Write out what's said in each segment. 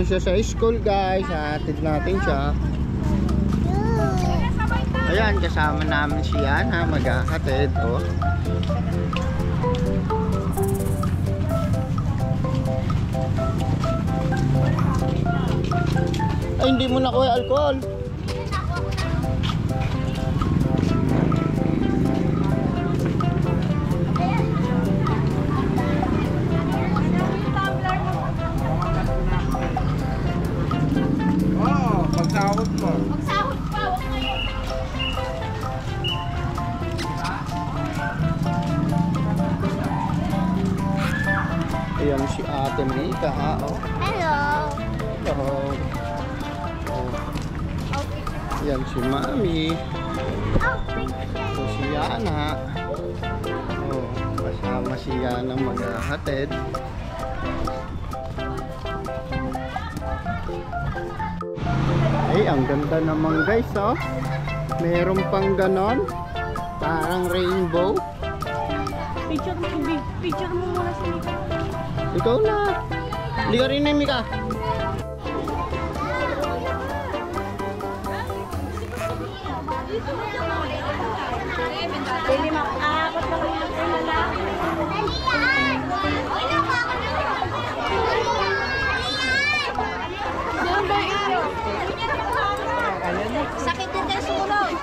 siya sa school guys. Hatid natin siya. Ayan, kasama namin si Yana, maghahatid. Oh. Ay, hindi mo na kuha alcohol. Magsahod mo. Magsahod pa, huwag ngayon. Ayan si Ate Mika. Oh. Hello. Hello. Oh. Ayan si Mami. Ito si Yana. Oh, kasama si Yana maghahatid. Ay, ang ganda naman guys, oh. Meron pang ganon. Parang rainbow. Picture mo muna si Mika. Ikaw na. Hindi ka rin na, Mika. Pili mo. Apat na lang yung lalaki. Sakit din tayo sumunod.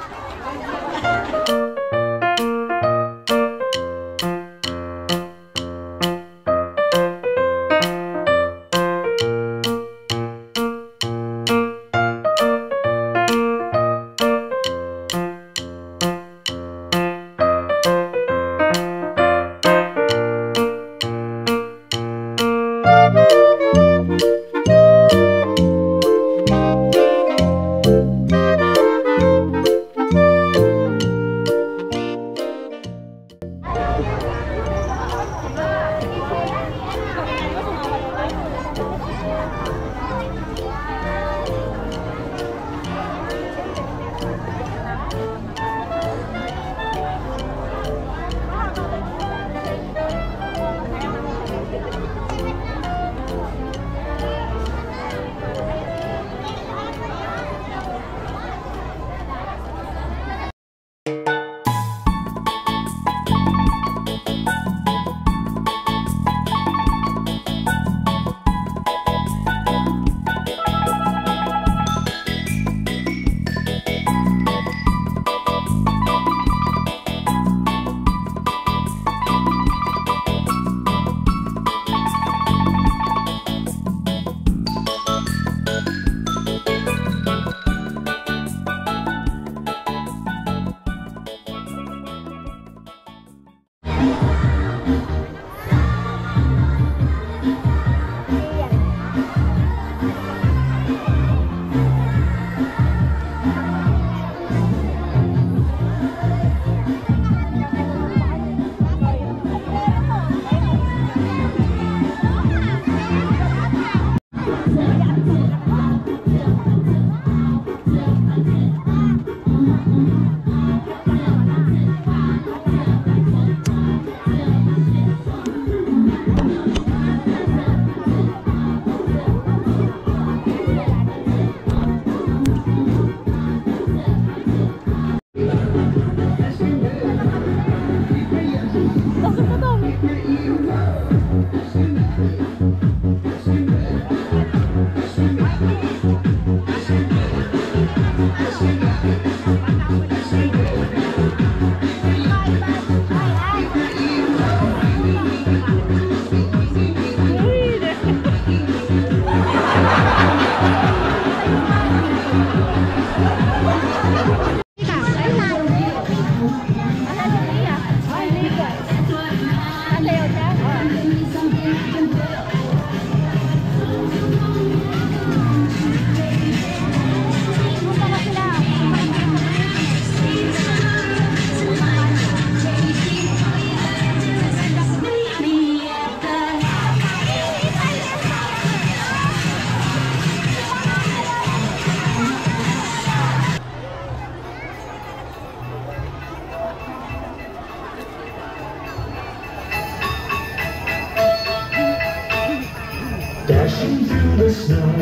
snow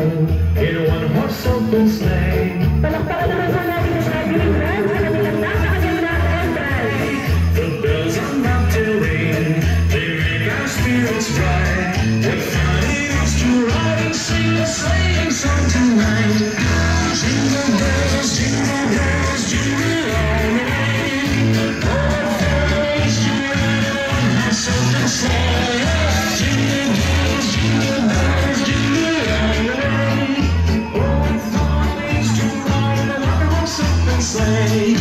in a one-horse open sleigh. Palakpakan naman po natin ang ating brand sa kanilang napakaganda entrance. The bells on Mountain Ring, they make our spirits bright. What fun it is to ride and sing a sleighing song tonight. Jingle bells, jingle bells, jingle all the way. Oh, what fun it is to ride in a one-horse open sleigh. Jingle bells, jingle bells, jingle all the way. Oh, what fun it is to ride in a one-horse open sleigh.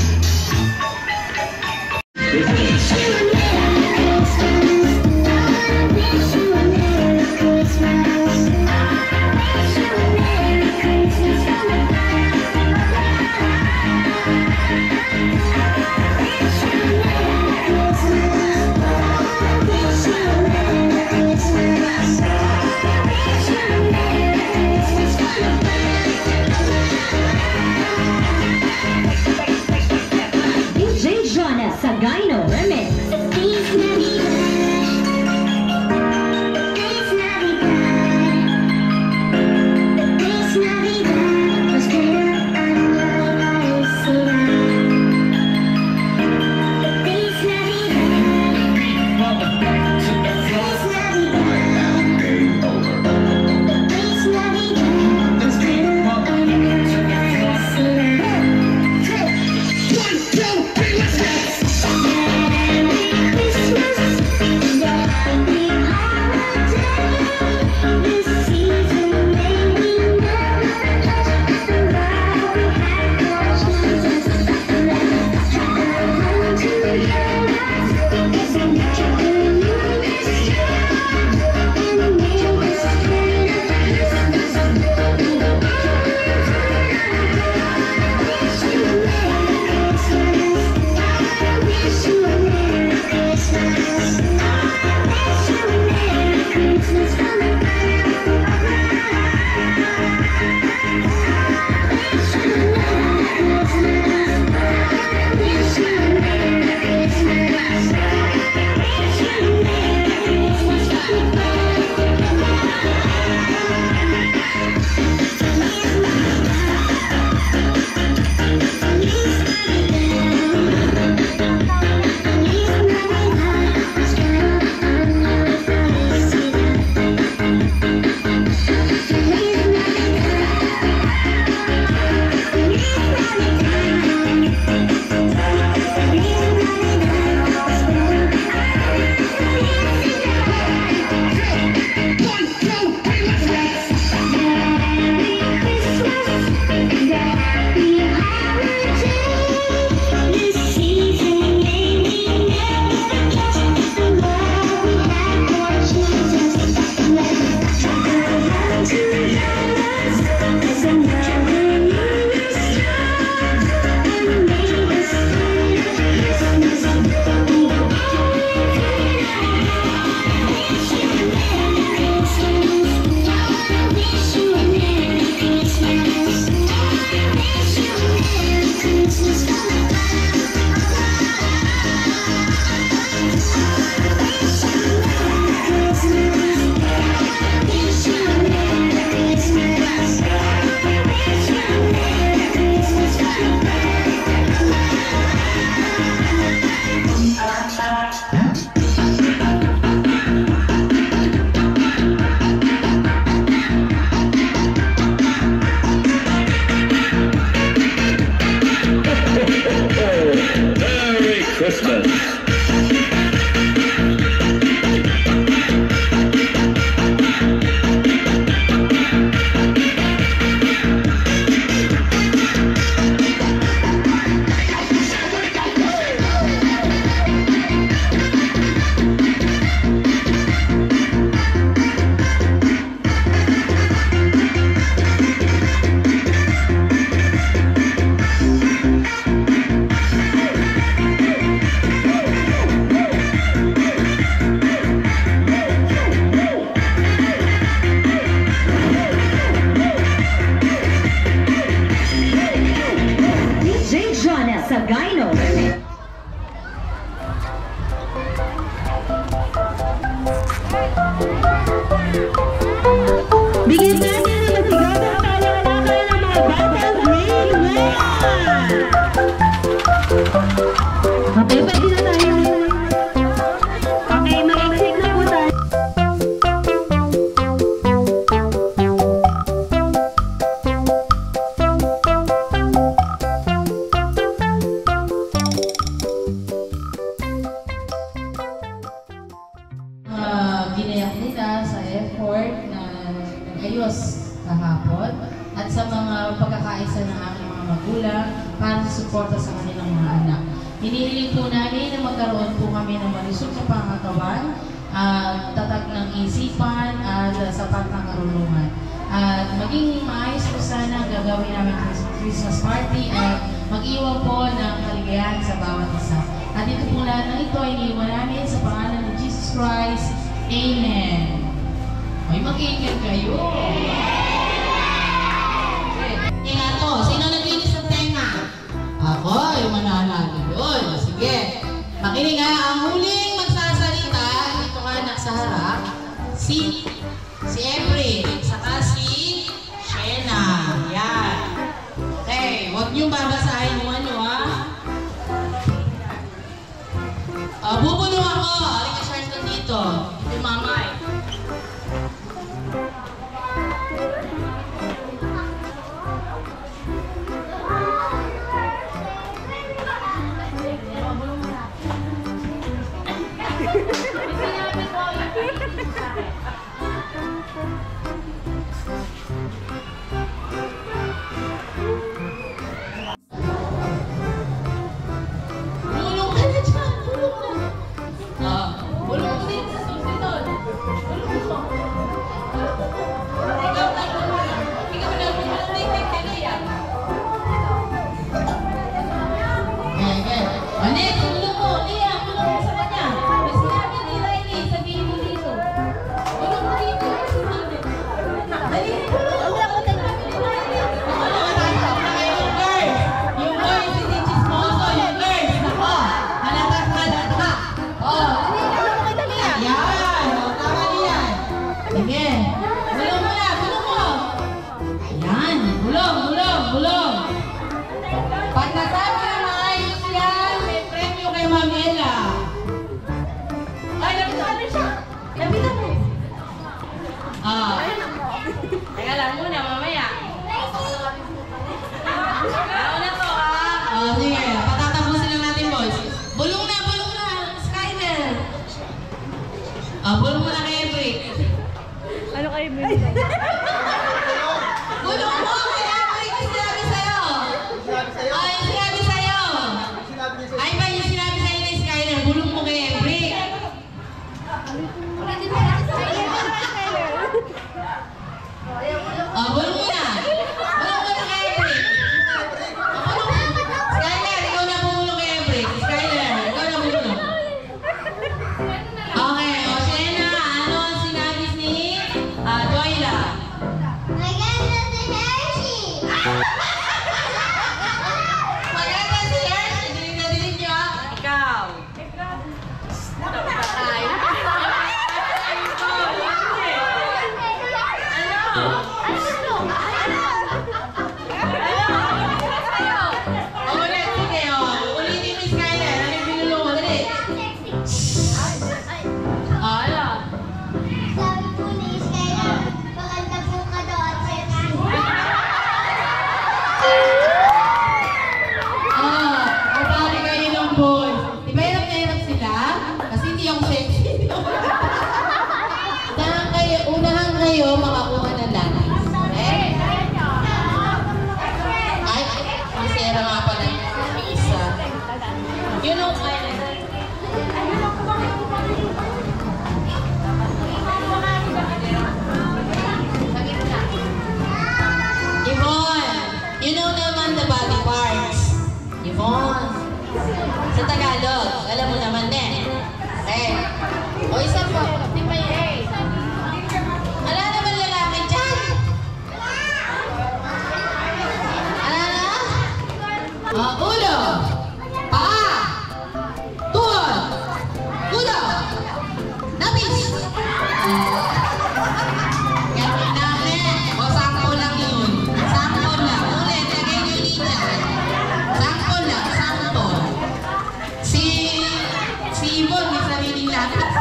DJ Jonas Sagayno Remix. Bigyan natin ang Hinihiling po namin na magkaroon po kami ng malusog na pangatawan, tatag ng isipan, at sapat na karunungan. At maging maayos po sana ang gagawin namin Christmas party at mag-iwan po ng kaligayahan sa bawat isa. At ito po lahat ng ito ay iniwan namin sa pangalan ng Jesus Christ. Amen. Ay, mag-iingat kayo. Nga to, sino naglinis ng tenga? Ako, yung mananalo yun. Sige. Makinig ha, ang huling magsasalita, dito ka nasa harap, si April, saka si Shena. Yan. Okay, huwag niyong babasahin yung ano ha. Bubulong ako. Halika siya dito. Yung mamay. Teka lang muna, mamaya. Nauna to, ha? Sige. Patatapusin lang natin, boys. Bulong na, Skyler. Bulong mo na kay Everett. Ano kayo minsan? Bulong mo kay Everett, yung sinabi sa'yo. Yung sinabi sa'yo. Ay ba yung sinabi sa'yo ni Skyler? Bulong mo kay Everett. Bulong mo na. Bulong mo na kay Everett. Skyler, ikaw na bumulong kay Everett. Skyler, ikaw na bumulong. Okay, o Shena, ano ang sinabi ni Joyla? Maganda si Hershey! Maganda si Hershey. Dinig nyo, ha? Ikaw. Patay. Ulit, sige, ulitin ni Skyler. Ano yung binulong mo? Dali. Ala. Sabi po ni Skylar, maganda po ka daw at sexy. Ang sabi kayo ng boys. Diba hirap na hirap sila? Kasi hindi ako sexy. Unahan kayo makakuha ng lanas. Okay? Ay, ang sera nga pala yung isa. Yun ang Yvonne, you know naman the body parts. Yvonne, sa Tagalog, alam mo naman din. Okay. O isa po, di ba yun? Wala naman lalaki dyan. Ano? Ulo, paa, tuhod, ulo, nabis. Ganun namin. O, sakto lang yun. Sakto lang. Ulit, lagay nyo linya. Sakto lang, sakto. Si Yvonne, may sariling lakas.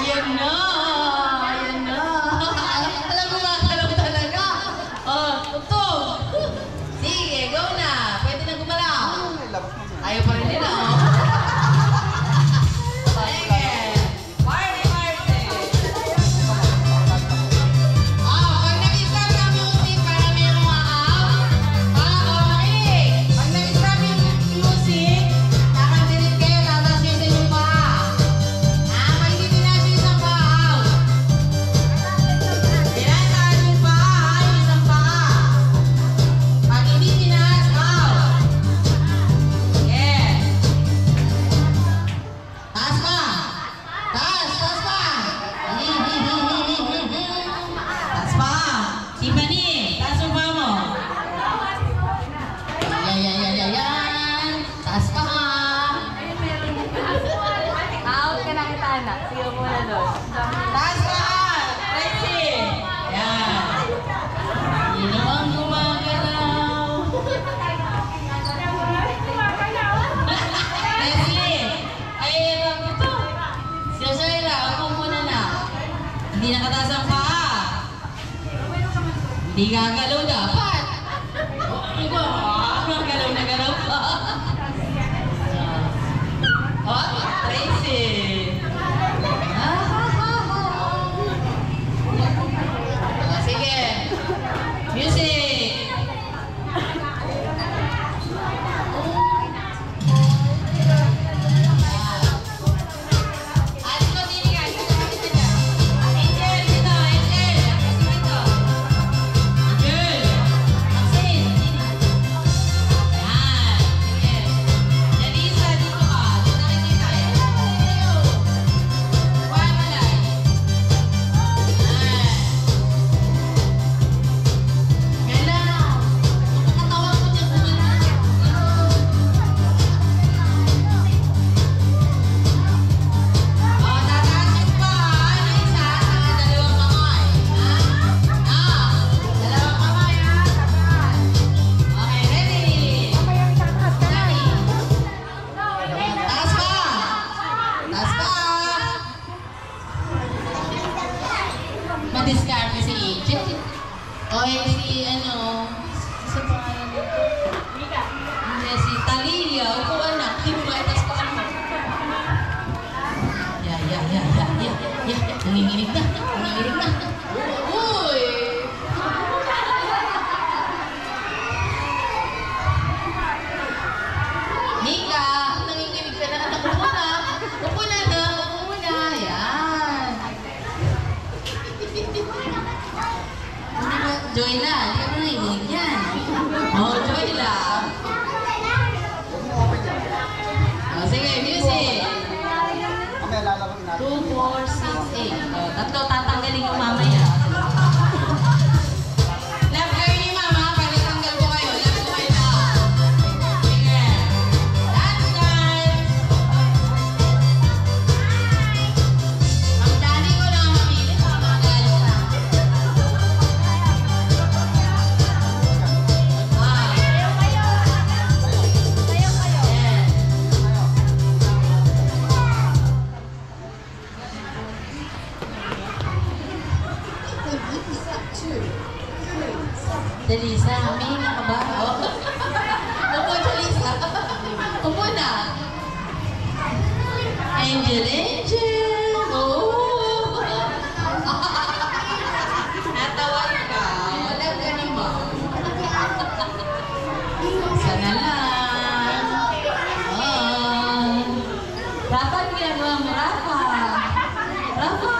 Ayan na! Ayan na! Alam mo nga, alam talaga! Oh, tugtog! Sige, go na! Pwede na gumalaw! Ayaw pa rin nila, oh! Sige! Party, party! Oh, pag nag-stop yung music, para mayroong maaw. Okay! Pag nag-stop yung music, nakadilit kayo, tataas yung sa inyong paa. Pag hindi tinaas yung isang paa, out. Tinataas yung paa, yung isang paa. Pag hindi tinaas, out. Yes. Taas pa. Taas, taas pa. Taas pa. Tiffany, taas yung paa mo. Yan. Taas pa. Out ka na kita, anak. Sige muna doon. Taas pa. Tracy. Yan. Yun naman gumagalaw. Leslie, ay, ito. Si Shayla, ako muna na. Hindi nakataas ang paa. Hindi gagalaw dapat. Ito, galaw na galaw pa. Oh, Tracy. Sige. Music. Dito, dito guys. Angel, dito. Angel. Dito. Angel. Maxine. Yan. Sige. Janisa, dito ka. Dito nakikita eh. Kuhaan mo lang. Yan. Galaw. Nakatawa ko dyan. Oh, tataas yung paa na isa sa dalawang kamay. Dalawang kamay ha. Tataas. Okay, ready? Dali. Taas pa. Taas pa. Madiskarte si AJ. O si ano, sa pangalan nito. Hindi, si Talilia. Upo anak. Hindi mo maitas pa ano. Nanginginig na. Nanginginig na. Uy! Nika, nanginginig ka na. Anak, upo na. Upo na na. Upo muna. Yan. Hindi ba, Joyla, hindi ka ba nanginginig yan? Oh, Joyla. Oh, sige, music. 2, 4, 6, 8. Tatlo tatanggalin yung mamaya. Love kayo ni mama. Pag natanggal ko kayo, love ko kayo na. Sige. Dance, dance. Ang dali ko lang mamili. Magalit na. Jalisa, may ka ba? Upo, Jalisa. Upo na. Angel, Angel. Oh. Natawan ka. Wala ka naman. Sana lang. Oh. Rafa, ang ginagawa mo, Rafa. Rafa.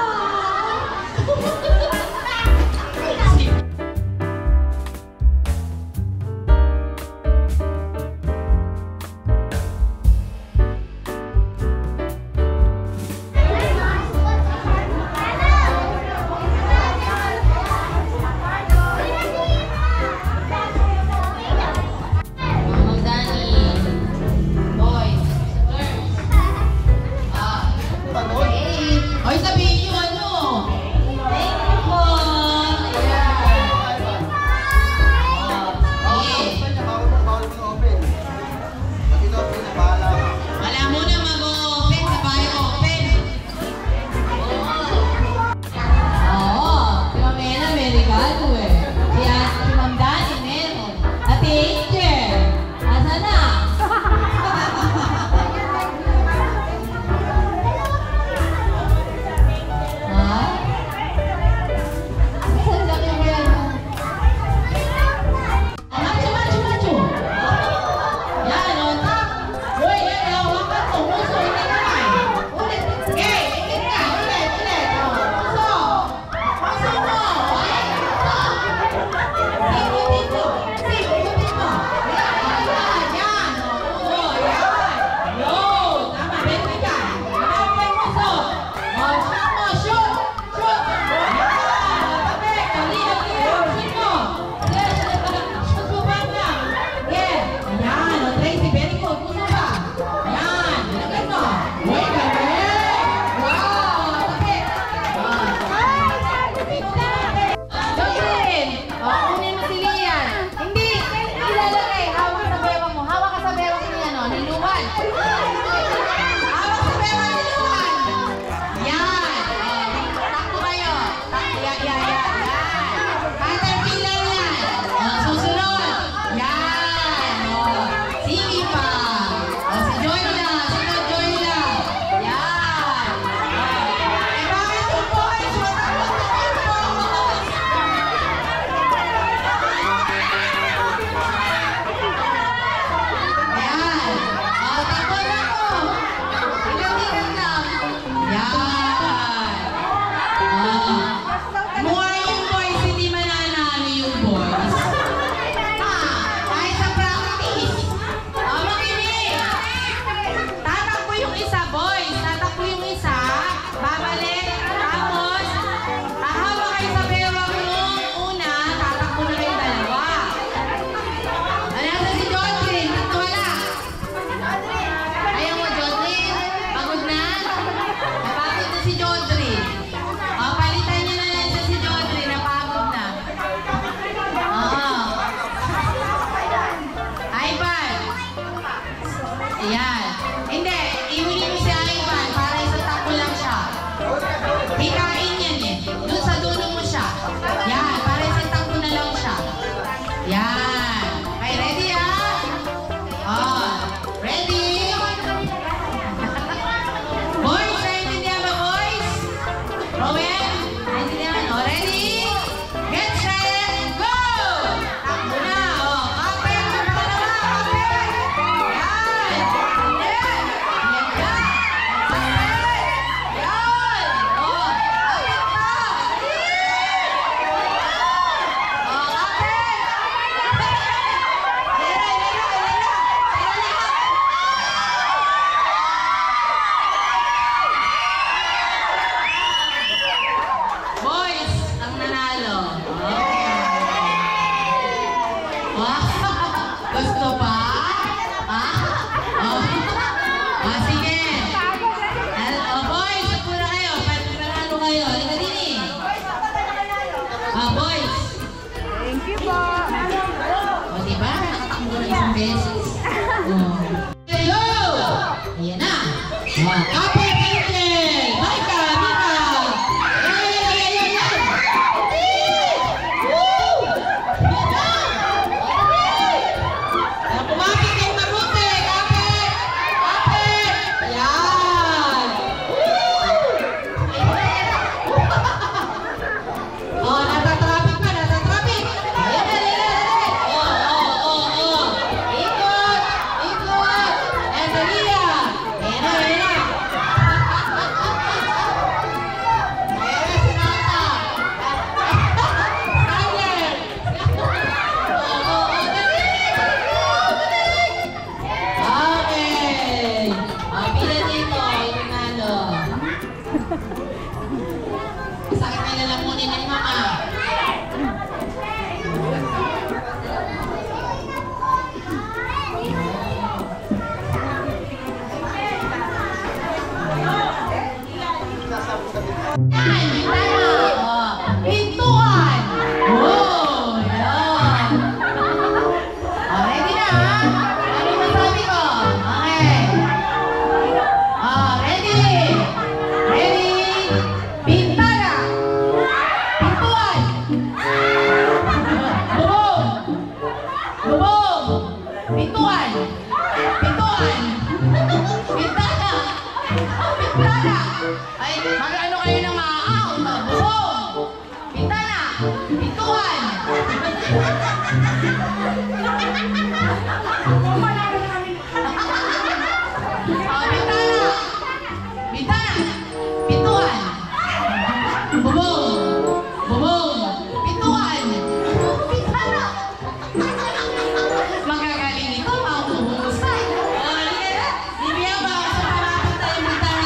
Halika din eh. Boys. Thank you po. O, diba? Nakatakbo na isang beses. Hello! Ayan na. Kapit Angel! Maika! Mika! Ayan! Woo! Ayan na! Ayan, kumapit kayo mabuti! Kapit! Kapit! Ayan! Woo! Oh, natatrapik pa! Natatrapik! Ayan na! Ikot! Ikot! Ayan, Dalia! Ayan na! Ayan na! Ayan, si Nata! Skyler! Okay! Pila dito, yung nalo. Sakit na lalamunin ng mama. Pintuan! Oh, yan! Ready na, ha? Ano yung masabi ko? Okay. Ready? Ready? Pintana! Pintuan! Bubong! Bubong! Pintuan! Pintuan! Pintana! Pintana! Ay, mag-ano kayo ng maaang? Bubong! Pintana! Pintuan! Bintana! Bintana! Pintuan! Bubong! Bubong! Pintuan! Pintana! Magagaling ito, mahuhusay! Hindi ba ako sa parapit tayo bintana?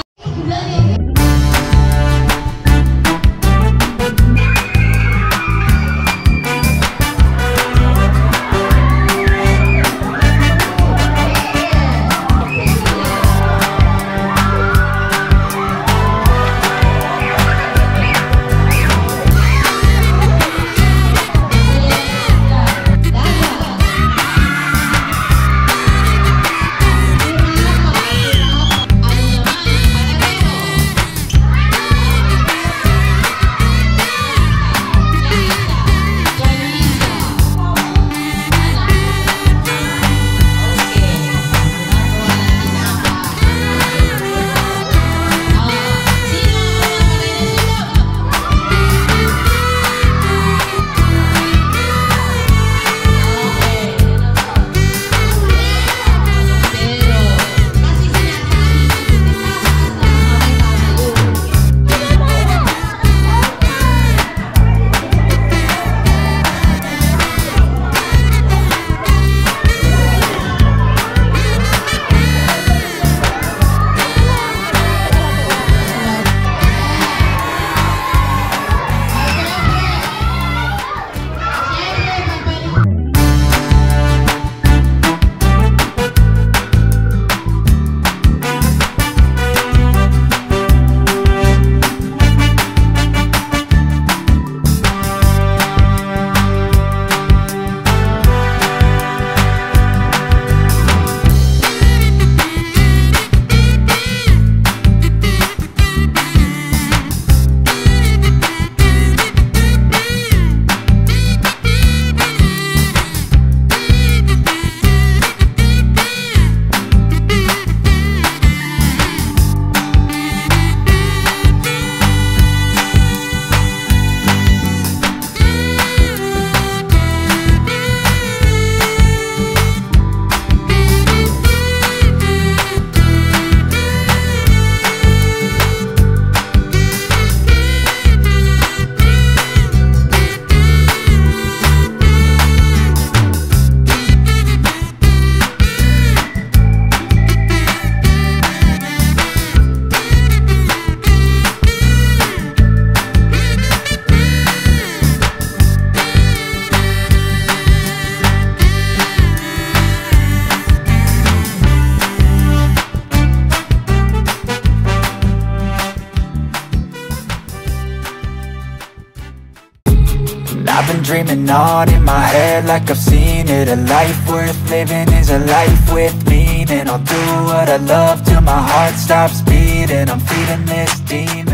I've been dreaming on in my head like I've seen it. A life worth living is a life with meaning. I'll do what I love till my heart stops beating. I'm feeding this demon.